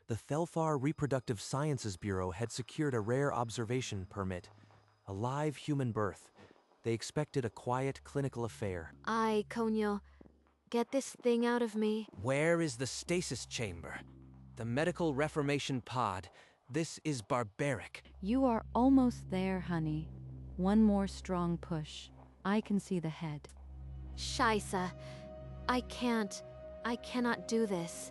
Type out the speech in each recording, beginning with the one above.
The Thelfar Reproductive Sciences Bureau had secured a rare observation permit, a live human birth. They expected a quiet clinical affair. Ay, coño. Get this thing out of me. Where is the stasis chamber? The medical reformation pod. This is barbaric. You are almost there, honey. One more strong push. I can see the head. Scheisse. I cannot do this.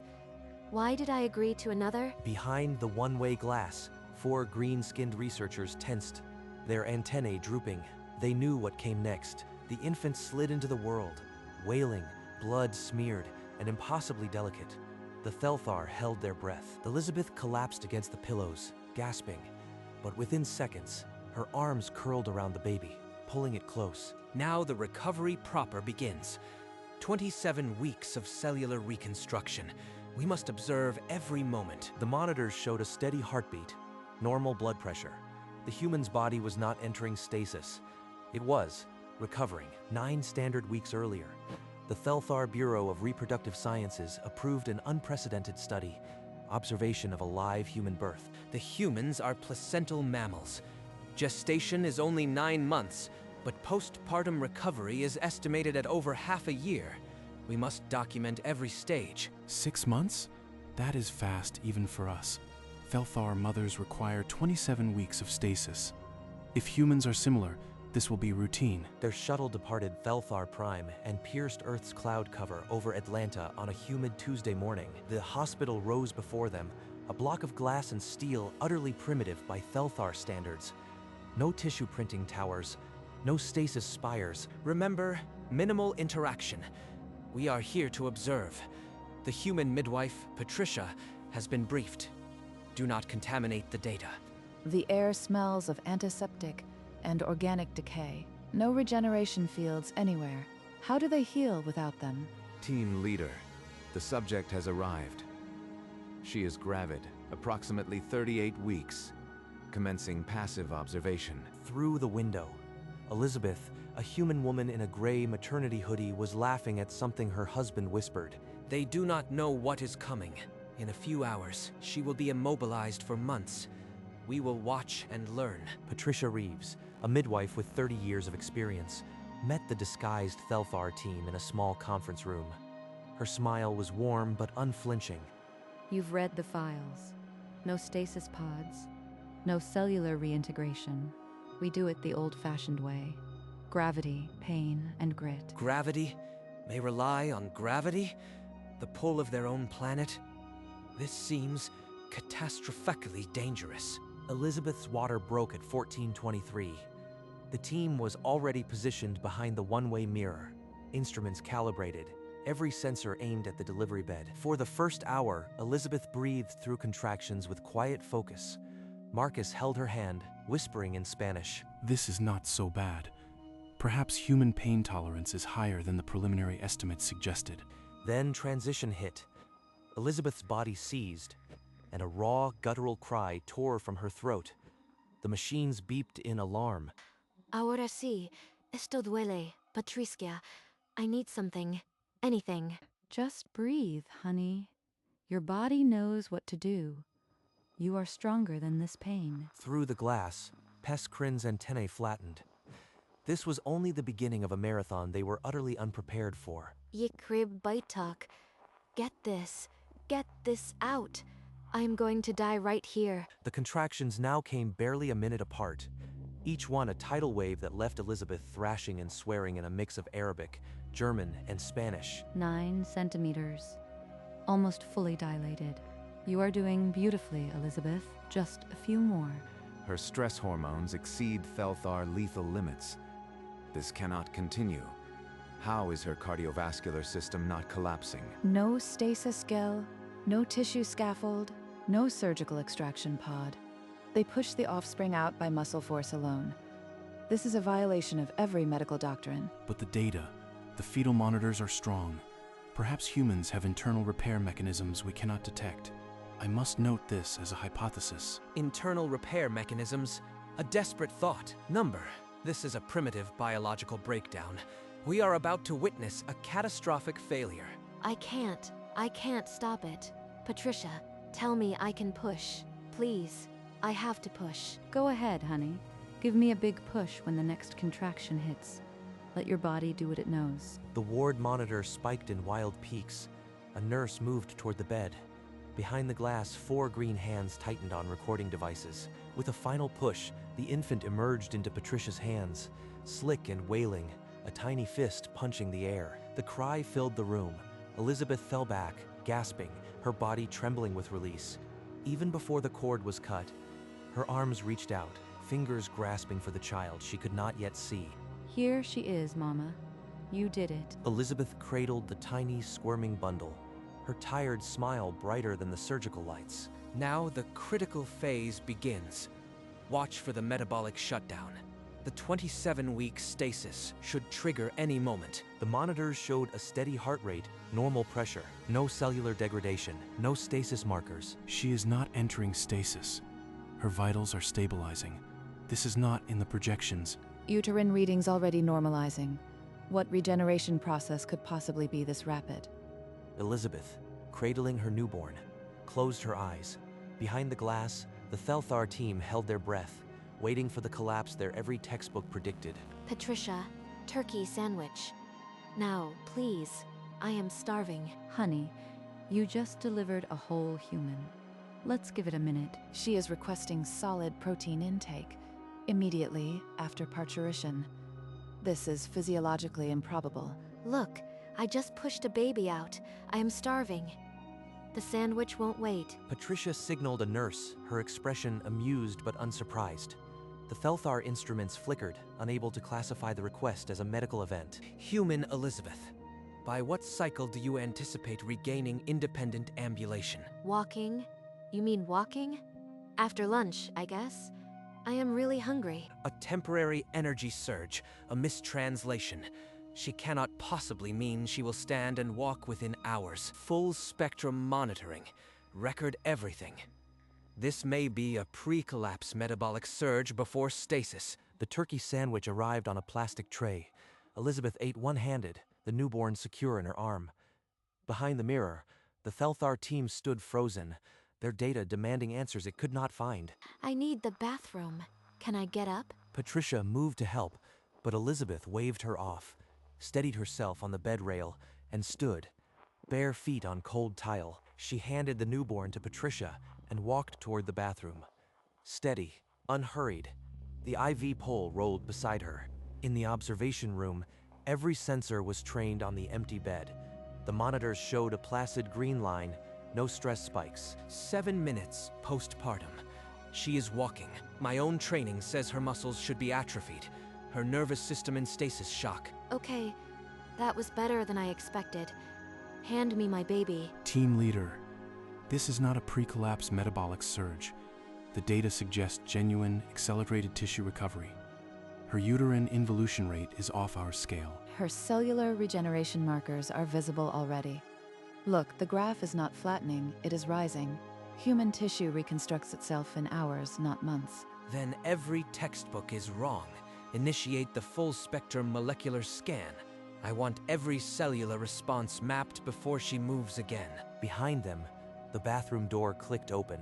Why did I agree to another? Behind the one-way glass, 4 green-skinned researchers tensed, their antennae drooping. They knew what came next. The infant slid into the world, wailing, blood smeared, and impossibly delicate. The Thelfar held their breath. Elizabeth collapsed against the pillows, gasping. But within seconds, her arms curled around the baby, pulling it close. Now the recovery proper begins. 27 weeks of cellular reconstruction. We must observe every moment. The monitors showed a steady heartbeat, normal blood pressure. The human's body was not entering stasis. It was recovering 9 standard weeks earlier. The Thelfar Bureau of Reproductive Sciences approved an unprecedented study, observation of a live human birth. The humans are placental mammals. Gestation is only 9 months, but postpartum recovery is estimated at over half a year. We must document every stage. 6 months? That is fast even for us. Thelfar mothers require 27 weeks of stasis. If humans are similar, this will be routine. Their shuttle departed Thelfar Prime and pierced Earth's cloud cover over Atlanta on a humid Tuesday morning. The hospital rose before them, a block of glass and steel utterly primitive by Thelfar standards. No tissue printing towers, no stasis spires. Remember, minimal interaction. We are here to observe. The human midwife, Patricia, has been briefed. Do not contaminate the data. The air smells of antiseptic and organic decay. No regeneration fields anywhere. How do they heal without them? Team leader, the subject has arrived. She is gravid, approximately 38 weeks, commencing passive observation. Through the window, Elizabeth, a human woman in a gray maternity hoodie, was laughing at something her husband whispered. They do not know what is coming. In a few hours, she will be immobilized for months. We will watch and learn. Patricia Reeves, a midwife with 30 years of experience, met the disguised Thelfar team in a small conference room. Her smile was warm but unflinching. You've read the files. No stasis pods. No cellular reintegration. We do it the old-fashioned way. Gravity, pain, and grit. Gravity? They rely on gravity? The pull of their own planet? This seems catastrophically dangerous. Elizabeth's water broke at 14:23. The team was already positioned behind the one-way mirror, instruments calibrated, every sensor aimed at the delivery bed. For the first hour, Elizabeth breathed through contractions with quiet focus. Marcus held her hand, whispering in Spanish. This is not so bad. Perhaps human pain tolerance is higher than the preliminary estimates suggested. Then transition hit. Elizabeth's body seized, and a raw, guttural cry tore from her throat. The machines beeped in alarm. Ahora sí. Esto duele. Patricia, I need something. Anything. Just breathe, honey. Your body knows what to do. You are stronger than this pain. Through the glass, Peskrin's antennae flattened. This was only the beginning of a marathon they were utterly unprepared for. Ye crib baitak. Get this. Get this out. I am going to die right here. The contractions now came barely a minute apart, each one a tidal wave that left Elizabeth thrashing and swearing in a mix of Arabic, German, and Spanish. 9 centimeters. Almost fully dilated. You are doing beautifully, Elizabeth. Just a few more. Her stress hormones exceed Thelfar lethal limits. This cannot continue. How is her cardiovascular system not collapsing? No stasis gel, no tissue scaffold, no surgical extraction pod. They push the offspring out by muscle force alone. This is a violation of every medical doctrine. But the data, the fetal monitors are strong. Perhaps humans have internal repair mechanisms we cannot detect. I must note this as a hypothesis. Internal repair mechanisms? A desperate thought. Number. This is a primitive biological breakdown. We are about to witness a catastrophic failure. I can't stop it. Patricia, Tell me I can push. Please. I have to push. Go ahead, honey. Give me a big push when the next contraction hits. Let your body do what it knows. The ward monitor spiked in wild peaks. A nurse moved toward the bed. Behind the glass, 4 green hands tightened on recording devices. With a final push, the infant emerged into Patricia's hands, slick and wailing, a tiny fist punching the air. The cry filled the room. Elizabeth fell back, gasping, her body trembling with release. Even before the cord was cut, her arms reached out, fingers grasping for the child she could not yet see. Here she is, Mama. You did it. Elizabeth cradled the tiny, squirming bundle, her tired smile brighter than the surgical lights. Now the critical phase begins. Watch for the metabolic shutdown. The 27-week stasis should trigger any moment. The monitors showed a steady heart rate, normal pressure, no cellular degradation, no stasis markers. She is not entering stasis. Her vitals are stabilizing. This is not in the projections. Uterine readings already normalizing. What regeneration process could possibly be this rapid? Elizabeth, cradling her newborn, closed her eyes. Behind the glass, the Thelthar team held their breath, waiting for the collapse their every textbook predicted. Patricia, turkey sandwich. Now, please. I am starving. Honey, you just delivered a whole human. Let's give it a minute. She is requesting solid protein intake immediately after parturition. This is physiologically improbable. Look, I just pushed a baby out. I am starving. The sandwich won't wait. Patricia signaled a nurse, her expression amused but unsurprised. The Thelthar instruments flickered, unable to classify the request as a medical event. Human Elizabeth, by what cycle do you anticipate regaining independent ambulation? Walking? You mean walking? After lunch, I guess. I am really hungry. A temporary energy surge, a mistranslation. She cannot possibly mean she will stand and walk within hours. Full spectrum monitoring. Record everything. This may be a pre-collapse metabolic surge before stasis. The turkey sandwich arrived on a plastic tray. Elizabeth ate one-handed, the newborn secure in her arm. Behind the mirror, the Thelthar team stood frozen, their data demanding answers it could not find. I need the bathroom. Can I get up? Patricia moved to help, but Elizabeth waved her off, steadied herself on the bed rail, and stood, bare feet on cold tile. She handed the newborn to Patricia and walked toward the bathroom. Steady, unhurried, the IV pole rolled beside her. In the observation room, every sensor was trained on the empty bed. The monitors showed a placid green line, no stress spikes. 7 minutes postpartum. She is walking. My own training says her muscles should be atrophied. Her nervous system in stasis shock. Okay, that was better than I expected. Hand me my baby. Team leader, this is not a pre-collapse metabolic surge. The data suggest genuine, accelerated tissue recovery. Her uterine involution rate is off our scale. Her cellular regeneration markers are visible already. Look, the graph is not flattening, it is rising. Human tissue reconstructs itself in hours, not months. Then every textbook is wrong. Initiate the full spectrum molecular scan. I want every cellular response mapped before she moves again. Behind them, the bathroom door clicked open.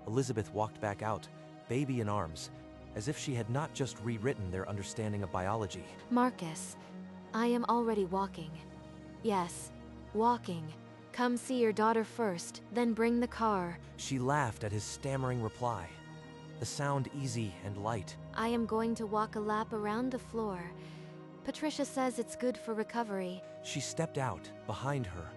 Elizabeth walked back out, baby in arms, as if she had not just rewritten their understanding of biology. Marcus, I am already walking. Yes, walking. Come see your daughter first, then bring the car. She laughed at his stammering reply, the sound easy and light. I am going to walk a lap around the floor. Patricia says it's good for recovery. She stepped out. Behind her,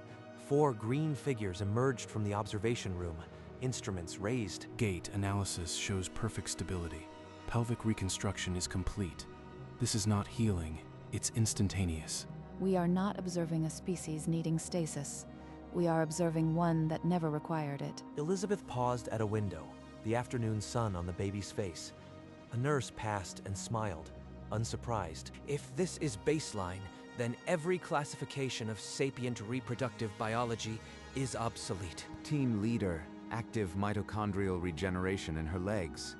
4 green figures emerged from the observation room, instruments raised. Gait analysis shows perfect stability. Pelvic reconstruction is complete. This is not healing, it's instantaneous. We are not observing a species needing stasis. We are observing one that never required it. Elizabeth paused at a window, the afternoon sun on the baby's face. A nurse passed and smiled, unsurprised. If this is baseline, then every classification of sapient reproductive biology is obsolete. Team leader, active mitochondrial regeneration in her legs.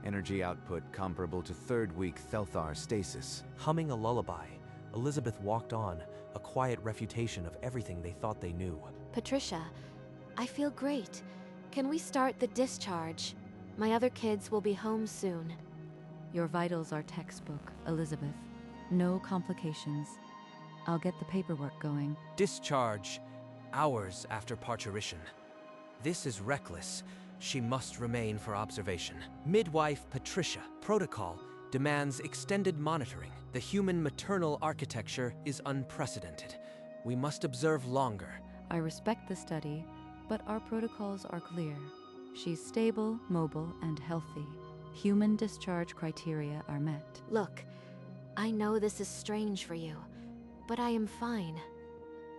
Energy output comparable to 3rd week Thelthar stasis. Humming a lullaby, Elizabeth walked on, a quiet refutation of everything they thought they knew. Patricia, I feel great. Can we start the discharge? My other kids will be home soon. Your vitals are textbook, Elizabeth. No complications. I'll get the paperwork going. Discharge hours after parturition. This is reckless. She must remain for observation. Midwife Patricia, protocol demands extended monitoring. The human maternal architecture is unprecedented. We must observe longer. I respect the study, but our protocols are clear. She's stable, mobile, and healthy. Human discharge criteria are met. Look, I know this is strange for you, but I am fine.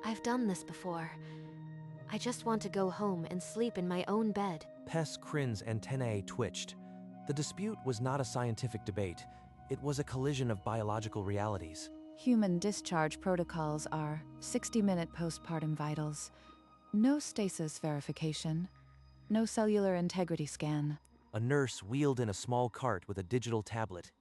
I've done this before. I just want to go home and sleep in my own bed. Pes Crin's antennae twitched. The dispute was not a scientific debate. It was a collision of biological realities. Human discharge protocols are 60-minute postpartum vitals, no stasis verification, no cellular integrity scan. A nurse wheeled in a small cart with a digital tablet.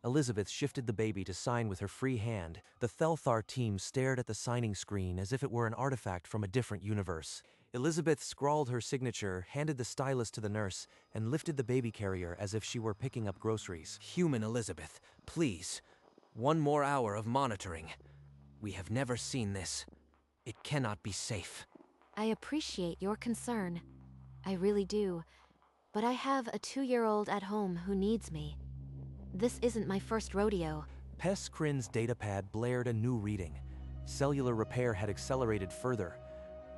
Elizabeth shifted the baby to sign with her free hand. The Thelthar team stared at the signing screen as if it were an artifact from a different universe. Elizabeth scrawled her signature, handed the stylus to the nurse, and lifted the baby carrier as if she were picking up groceries. Human Elizabeth, please. One more hour of monitoring. We have never seen this. It cannot be safe. I appreciate your concern. I really do. But I have a 2-year-old at home who needs me. This isn't my first rodeo. Pes Crin's datapad blared a new reading. Cellular repair had accelerated further.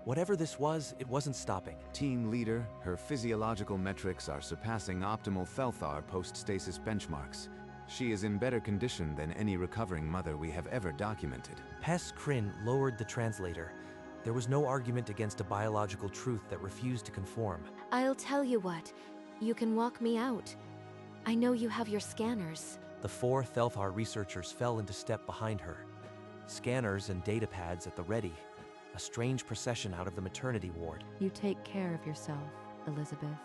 Whatever this was, it wasn't stopping. Team leader, her physiological metrics are surpassing optimal Thelthar post-stasis benchmarks. She is in better condition than any recovering mother we have ever documented. Pes Crin lowered the translator. There was no argument against a biological truth that refused to conform. I'll tell you what. You can walk me out. I know you have your scanners. The 4 Thelthar researchers fell into step behind her. Scanners and datapads at the ready. A strange procession out of the maternity ward. You take care of yourself, Elizabeth.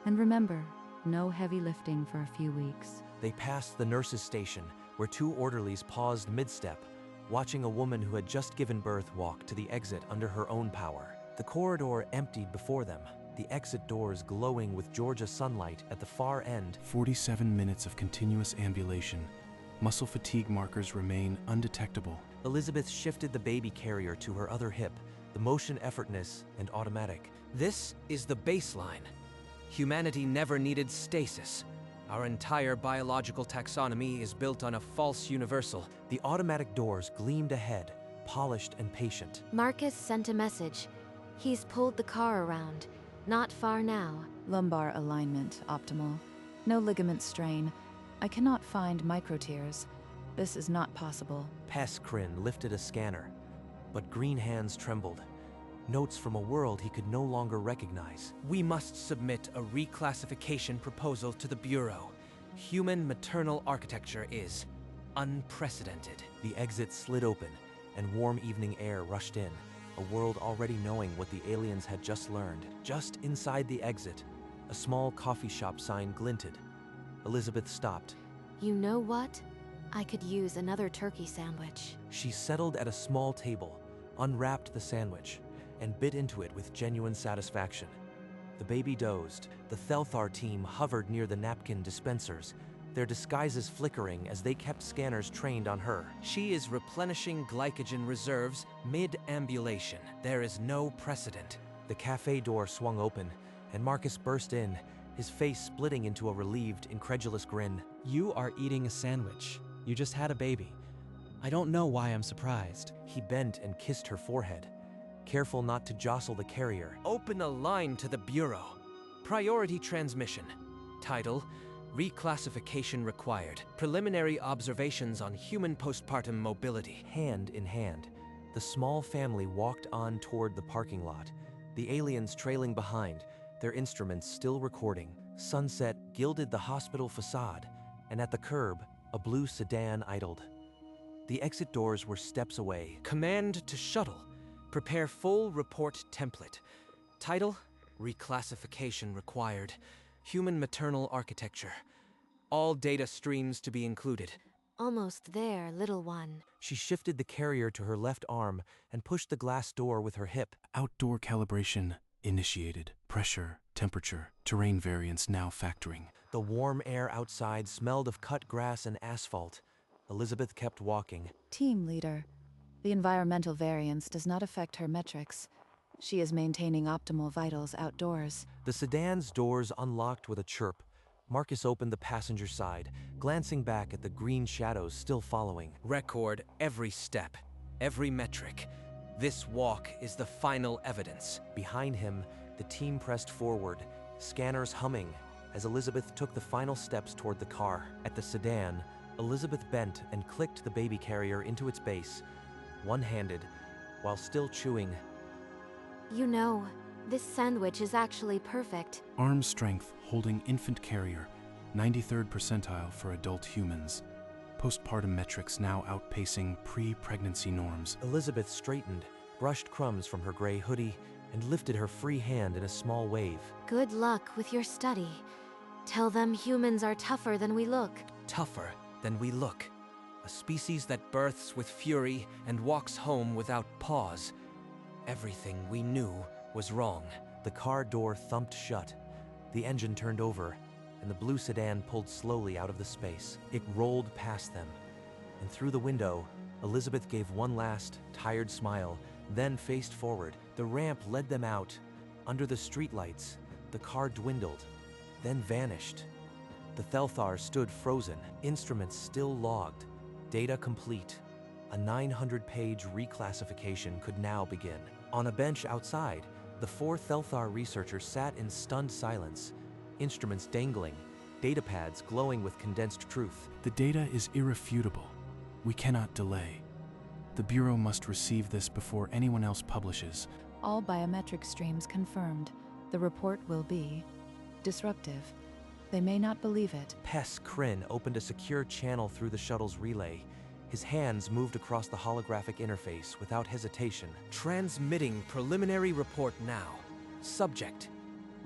And remember, no heavy lifting for a few weeks. They passed the nurse's station, where 2 orderlies paused mid-step, watching a woman who had just given birth walk to the exit under her own power. The corridor emptied before them, the exit doors glowing with Georgia sunlight at the far end. 47 minutes of continuous ambulation. Muscle fatigue markers remain undetectable. Elizabeth shifted the baby carrier to her other hip, the motion effortless and automatic. This is the baseline. Humanity never needed stasis. Our entire biological taxonomy is built on a false universal. The automatic doors gleamed ahead, polished and patient. Marcus sent a message. He's pulled the car around. Not far now. Lumbar alignment optimal. No ligament strain. I cannot find microtears. This is not possible. Pes Crin lifted a scanner, but green hands trembled. Notes from a world he could no longer recognize. We must submit a reclassification proposal to the Bureau. Human maternal architecture is unprecedented. The exit slid open, and warm evening air rushed in, a world already knowing what the aliens had just learned. Just inside the exit, a small coffee shop sign glinted. Elizabeth stopped. You know what? I could use another turkey sandwich. She settled at a small table, unwrapped the sandwich, and bit into it with genuine satisfaction. The baby dozed. The Thelthar team hovered near the napkin dispensers, their disguises flickering as they kept scanners trained on her. She is replenishing glycogen reserves mid-ambulation. There is no precedent. The cafe door swung open, and Marcus burst in, his face splitting into a relieved, incredulous grin. You are eating a sandwich. You just had a baby. I don't know why I'm surprised. He bent and kissed her forehead, careful not to jostle the carrier. Open a line to the Bureau. Priority transmission. Title: Reclassification required. Preliminary observations on human postpartum mobility. Hand in hand, the small family walked on toward the parking lot, the aliens trailing behind, their instruments still recording. Sunset gilded the hospital facade, and at the curb, a blue sedan idled. The exit doors were steps away. Command to shuttle. Prepare full report template. Title: Reclassification required. Human maternal architecture. All data streams to be included. Almost there, little one. She shifted the carrier to her left arm and pushed the glass door with her hip. Outdoor calibration Initiated. Pressure, temperature, terrain variance now factoring. The warm air outside smelled of cut grass and asphalt. Elizabeth kept walking. Team leader. The environmental variance does not affect her metrics. She is maintaining optimal vitals outdoors. The sedan's doors unlocked with a chirp. Marcus opened the passenger side, glancing back at the green shadows still following. Record every step, every metric. This walk is the final evidence. Behind him, the team pressed forward, scanners humming, as Elizabeth took the final steps toward the car. At the sedan, Elizabeth bent and clicked the baby carrier into its base, one-handed, while still chewing. You know, this sandwich is actually perfect. Arm strength holding infant carrier, 93rd percentile for adult humans. Postpartum metrics now outpacing pre-pregnancy norms. Elizabeth straightened, brushed crumbs from her gray hoodie, and lifted her free hand in a small wave. Good luck with your study. Tell them humans are tougher than we look. Tougher than we look. A species that births with fury and walks home without pause. Everything we knew was wrong. The car door thumped shut. The engine turned over, and the blue sedan pulled slowly out of the space. It rolled past them, and through the window, Elizabeth gave one last, tired smile, then faced forward. The ramp led them out. Under the streetlights, the car dwindled, then vanished. The Thelthar stood frozen, instruments still logged, data complete. A 900-page reclassification could now begin. On a bench outside, the 4 Thelthar researchers sat in stunned silence, instruments dangling, datapads glowing with condensed truth. The data is irrefutable. We cannot delay. The Bureau must receive this before anyone else publishes. All biometric streams confirmed. The report will be disruptive. They may not believe it. Pes Kryn opened a secure channel through the shuttle's relay. His hands moved across the holographic interface without hesitation. Transmitting preliminary report now. Subject: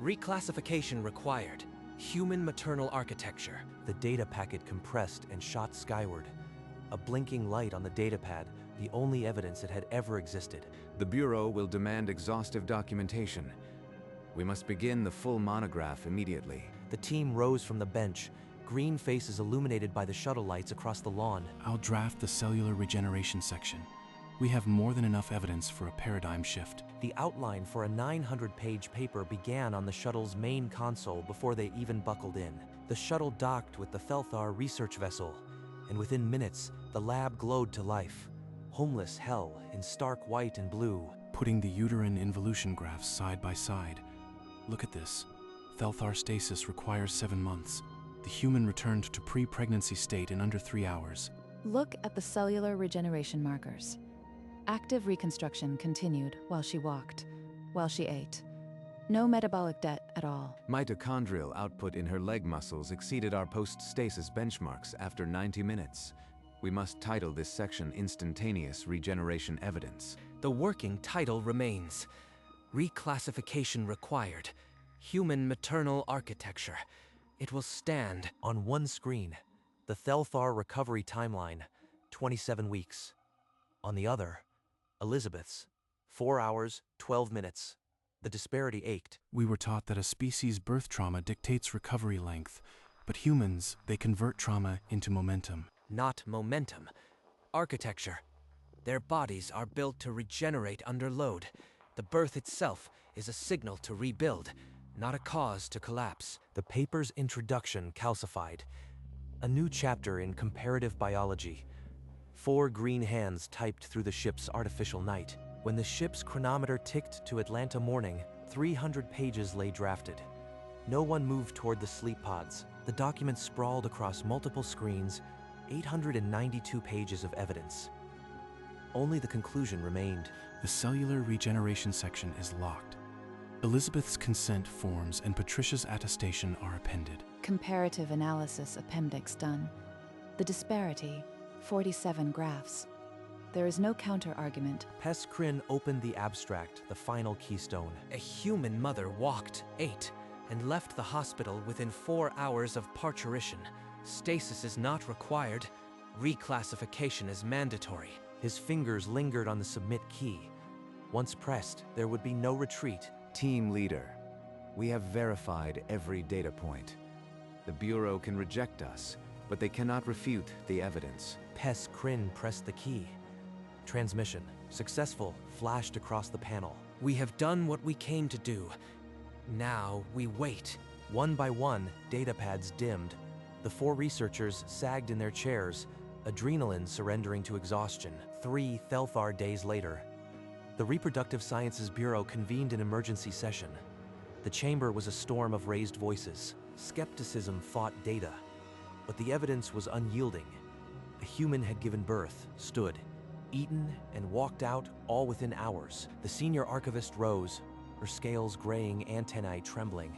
reclassification required. Human maternal architecture. The data packet compressed and shot skyward. A blinking light on the datapad, the only evidence it had ever existed. The Bureau will demand exhaustive documentation. We must begin the full monograph immediately. The team rose from the bench, green faces illuminated by the shuttle lights across the lawn. I'll draft the cellular regeneration section. We have more than enough evidence for a paradigm shift. The outline for a 900-page paper began on the shuttle's main console before they even buckled in. The shuttle docked with the Thelthar research vessel, and within minutes, the lab glowed to life. Homeless hell in stark white and blue. Putting the uterine involution graphs side by side. Look at this. Thelthar stasis requires 7 months. The human returned to pre-pregnancy state in under 3 hours. Look at the cellular regeneration markers. Active reconstruction continued while she walked, while she ate. No metabolic debt at all. Mitochondrial output in her leg muscles exceeded our post-stasis benchmarks after 90 minutes. We must title this section Instantaneous Regeneration Evidence. The working title remains. Reclassification required. Human maternal architecture. It will stand. On one screen, the Thelthar recovery timeline, 27 weeks. On the other, Elizabeth's, 4 hours, 12 minutes. The disparity ached. We were taught that a species' birth trauma dictates recovery length, but humans, they convert trauma into momentum. Not momentum. Architecture. Their bodies are built to regenerate under load. The birth itself is a signal to rebuild, not a cause to collapse. The paper's introduction calcified. A new chapter in comparative biology. 4 green hands typed through the ship's artificial night. When the ship's chronometer ticked to Atlanta morning, 300 pages lay drafted. No one moved toward the sleep pods. The document sprawled across multiple screens, 892 pages of evidence. Only the conclusion remained. The cellular regeneration section is locked. Elizabeth's consent forms and Patricia's attestation are appended. Comparative analysis appendix done. The disparity, 47 graphs. There is no counter-argument. Pes Kryn opened the abstract, the final keystone. A human mother walked, ate, and left the hospital within 4 hours of parturition. Stasis is not required. Reclassification is mandatory. His fingers lingered on the submit key. Once pressed, there would be no retreat. Team leader, we have verified every data point. The Bureau can reject us, but they cannot refute the evidence. Pes Kryn pressed the key. Transmission, successful, flashed across the panel. We have done what we came to do. Now we wait. One by one, data pads dimmed. The 4 researchers sagged in their chairs, adrenaline surrendering to exhaustion. 3 Thelthar days later, the Reproductive Sciences Bureau convened an emergency session. The chamber was a storm of raised voices. Skepticism fought data, but the evidence was unyielding. A human had given birth, stood, eaten, and walked out all within hours. The senior archivist rose, her scales graying, antennae trembling.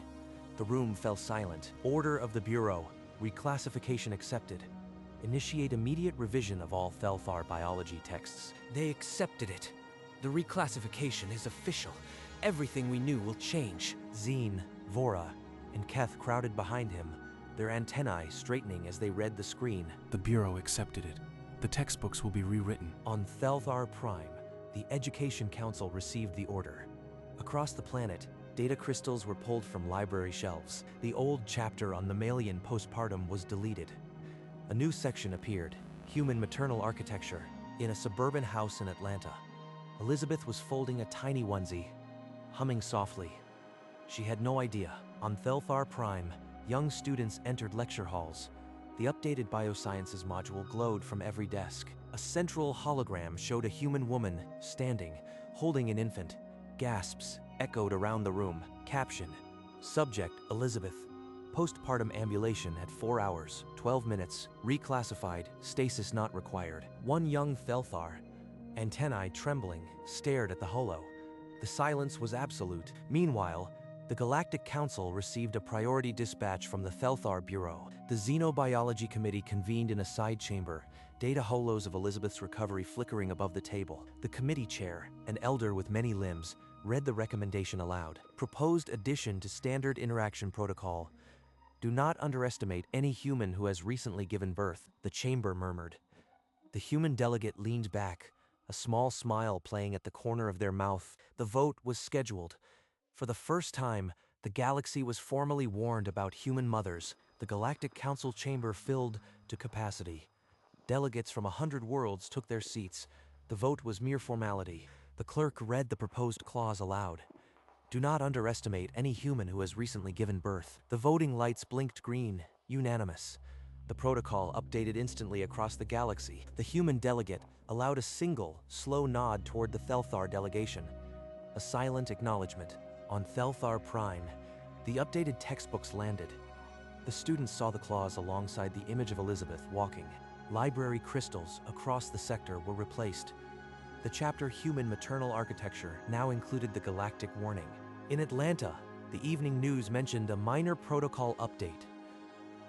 The room fell silent. Order of the Bureau. Reclassification accepted. Initiate immediate revision of all Thelthar biology texts. They accepted it. The reclassification is official. Everything we knew will change. Zine, Vora, and Keth crowded behind him, their antennae straightening as they read the screen. The Bureau accepted it. The textbooks will be rewritten. On Thelthar Prime, the Education Council received the order. Across the planet, data crystals were pulled from library shelves. The old chapter on mammalian postpartum was deleted. A new section appeared, Human Maternal Architecture, in a suburban house in Atlanta. Elizabeth was folding a tiny onesie, humming softly. She had no idea. On Thelthar Prime, young students entered lecture halls. The updated biosciences module glowed from every desk. A central hologram showed a human woman standing, holding an infant. Gasps echoed around the room. Caption: Subject Elizabeth. Postpartum ambulation at 4 hours, 12 minutes. Reclassified. Stasis not required. One young Thelthar, antennae trembling, stared at the holo. The silence was absolute. Meanwhile, the Galactic Council received a priority dispatch from the Thelthar Bureau. The Xenobiology Committee convened in a side chamber, data holos of Elizabeth's recovery flickering above the table. The committee chair, an elder with many limbs, read the recommendation aloud. Proposed addition to standard interaction protocol. Do not underestimate any human who has recently given birth, the chamber murmured. The human delegate leaned back, a small smile playing at the corner of their mouth. The vote was scheduled. For the first time, the galaxy was formally warned about human mothers. The Galactic Council chamber filled to capacity. Delegates from 100 worlds took their seats. The vote was mere formality. The clerk read the proposed clause aloud. Do not underestimate any human who has recently given birth. The voting lights blinked green, unanimous. The protocol updated instantly across the galaxy. The human delegate allowed a single, slow nod toward the Thelthar delegation. A silent acknowledgement. On Thelthar Prime, the updated textbooks landed. The students saw the clause alongside the image of Elizabeth walking. Library crystals across the sector were replaced. The chapter Human Maternal Architecture now included the galactic warning. In Atlanta, the evening news mentioned a minor protocol update.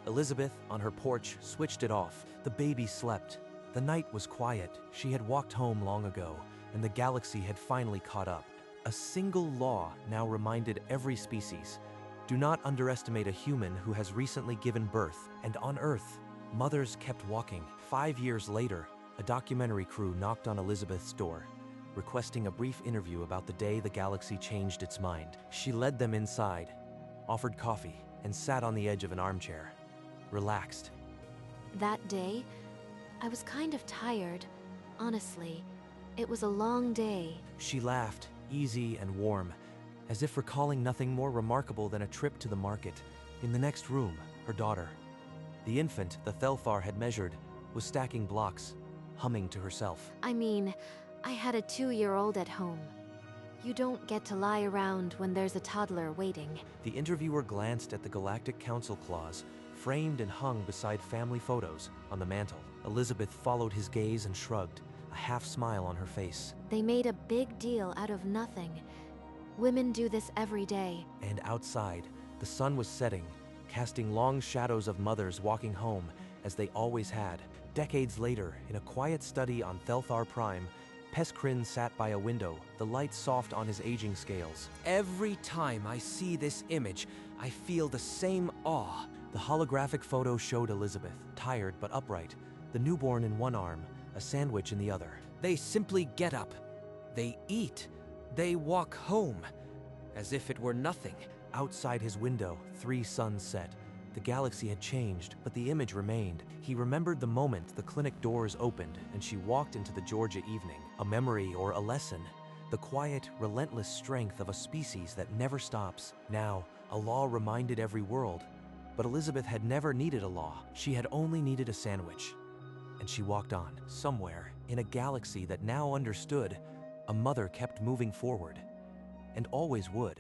Elizabeth, on her porch, switched it off. The baby slept. The night was quiet. She had walked home long ago, and the galaxy had finally caught up. A single law now reminded every species: do not underestimate a human who has recently given birth. And on Earth, mothers kept walking. 5 years later, a documentary crew knocked on Elizabeth's door, requesting a brief interview about the day the galaxy changed its mind. She led them inside, offered coffee, and sat on the edge of an armchair, relaxed. That day, I was kind of tired. Honestly, it was a long day. She laughed, easy and warm, as if recalling nothing more remarkable than a trip to the market. In the next room, her daughter. The infant the Thelthar had measured was stacking blocks, humming to herself. I mean, I had a 2-year-old at home. You don't get to lie around when there's a toddler waiting. The interviewer glanced at the Galactic Council clause, framed and hung beside family photos on the mantle. Elizabeth followed his gaze and shrugged, a half smile on her face. They made a big deal out of nothing. Women do this every day. And outside, the sun was setting, casting long shadows of mothers walking home, as they always had. Decades later, in a quiet study on Thelthar Prime, Pes Kryn sat by a window, the light soft on his aging scales. Every time I see this image, I feel the same awe. The holographic photo showed Elizabeth, tired but upright, the newborn in one arm, a sandwich in the other. They simply get up. They eat. They walk home. as if it were nothing. Outside his window, 3 suns set. The galaxy had changed, but the image remained. He remembered the moment the clinic doors opened and she walked into the Georgia evening. A memory or a lesson. The quiet, relentless strength of a species that never stops. Now, a law reminded every world. But Elizabeth had never needed a law. She had only needed a sandwich. And she walked on. Somewhere, in a galaxy that now understood, a mother kept moving forward. And always would.